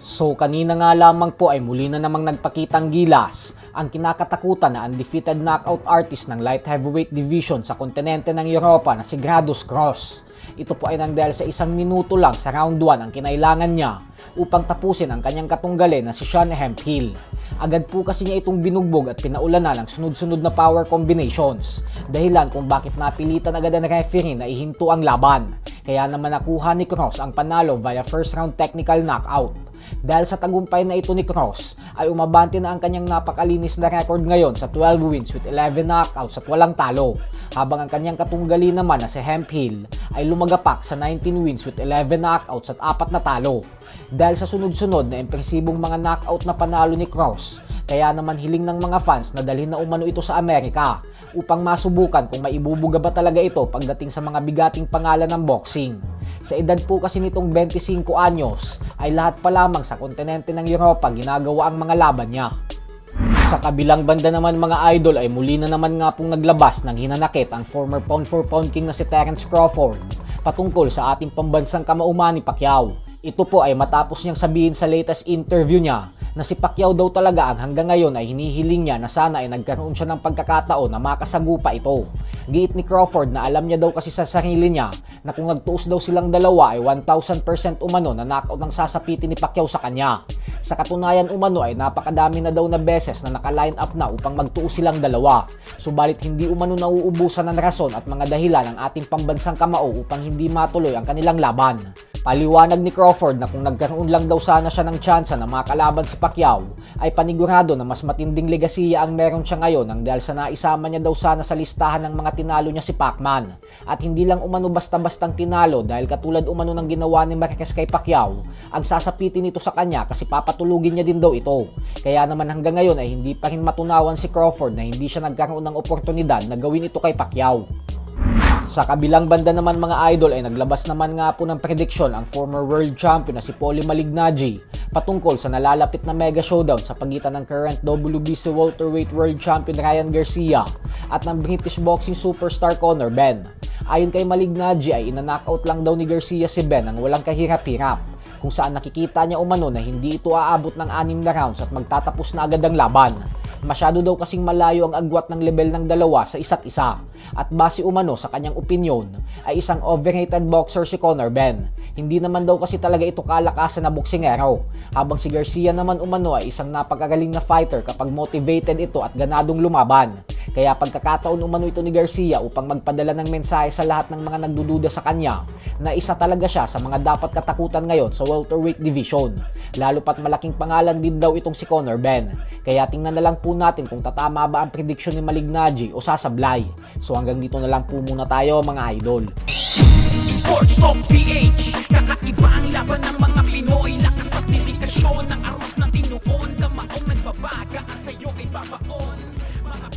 So kanina nga lamang po ay muli na namang nagpakitang gilas ang kinakatakutan na undefeated knockout artist ng light heavyweight division sa kontinente ng Europa na si Gradus Cross. Ito po ay nang dahil sa 1 minuto lang sa round 1 ang kinailangan niya upang tapusin ang kanyang katunggali na si Sean Hemphill. Agad po kasi niya itong binugbog at pinaulanan ng sunod-sunod na power combinations, dahilan kung bakit napilitan agad ang referee na ihinto ang laban. Kaya naman nakuha ni Cross ang panalo via first round technical knockout. Dahil sa tagumpay na ito ni Cross, ay umabante na ang kanyang napakalinis na record ngayon sa 12 wins with 11 knockouts at walang talo. Habang ang kanyang katunggali naman na si Hemphill ay lumagapak sa 19 wins with 11 knockouts at 4 na talo. Dahil sa sunod-sunod na impresibong mga knockout na panalo ni Cross, kaya naman hiling ng mga fans na dalhin na umano ito sa Amerika upang masubukan kung maibubuga ba talaga ito pagdating sa mga bigating pangalan ng boxing. Sa edad po kasi nitong 25 anyos, ay lahat pa lamang sa kontinente ng Europa ginagawa ang mga laban niya. Sa kabilang banda naman mga idol ay muli na naman nga pong naglabas ng hinanakit ang former pound for pound king na si Terence Crawford patungkol sa ating pambansang kamauman ni Pacquiao. Ito po ay matapos niyang sabihin sa latest interview niya na si Pacquiao daw talaga ang hanggang ngayon ay hinihiling niya na sana ay nagkaroon siya ng pagkakataon na makasagupa ito. Giit ni Crawford na alam niya daw kasi sa sarili niya na kung nagtuos daw silang dalawa ay 1000% umano na knockout ang sasapitin ni Pacquiao sa kanya. Sa katunayan umano ay napakadami na daw na beses na naka-line up na upang magtuos silang dalawa. Subalit hindi umano nauubusan ng rason at mga dahilan ng ating pambansang kamao upang hindi matuloy ang kanilang laban. Paliwanag ni Crawford na kung nagkaroon lang daw sana siya ng tsansa na makalaban si Pacquiao, ay panigurado na mas matinding legasiya ang meron siya ngayon nang dahil sa naisama niya daw sana sa listahan ng mga tinalo niya si Pacman. At hindi lang umano basta-bastang tinalo dahil katulad umano ng ginawa ni Marquez kay Pacquiao, ang sasapitin nito sa kanya kasi papatulugin niya din daw ito. Kaya naman hanggang ngayon ay hindi pa rin matunawan si Crawford na hindi siya nagkaroon ng oportunidad na gawin ito kay Pacquiao. Sa kabilang banda naman mga idol ay naglabas naman nga po ng prediction ang former world champion na si Paulie Malignaggi patungkol sa nalalapit na mega showdown sa pagitan ng current WBC welterweight world champion Ryan Garcia at ng British boxing superstar Conor Benn. Ayon kay Malignaggi ay ina-knockout lang daw ni Garcia si Benn ang walang kahirap-hirap, kung saan nakikita niya umano na hindi ito aabot ng 6 na rounds at magtatapos na agad ang laban. Masyado daw kasing malayo ang agwat ng level ng dalawa sa isa't isa at base umano sa kanyang opinyon ay isang overrated boxer si Conor Benn. Hindi naman daw kasi talaga ito kalakasan na boksingero, habang si Garcia naman umano ay isang napakagaling na fighter kapag motivated ito at ganadong lumaban. Kaya pagkakataon umano ito ni Garcia upang magpadala ng mensahe sa lahat ng mga nagdududa sa kanya na isa talaga siya sa mga dapat katakutan ngayon sa welterweight division. Lalo pat malaking pangalan din daw itong si Conor Benn. Kaya tingnan na lang po natin kung tatama ba ang prediction ni Malignaggi o sasablay. So hanggang dito na lang po muna tayo mga idol. Sports Talk PH, kakaiba ang laban ng mga Pinoy. Lakas at dedikasyon ng armas ng tinuon. Damaong nagbabaga, ang sayo ay babaon. Mga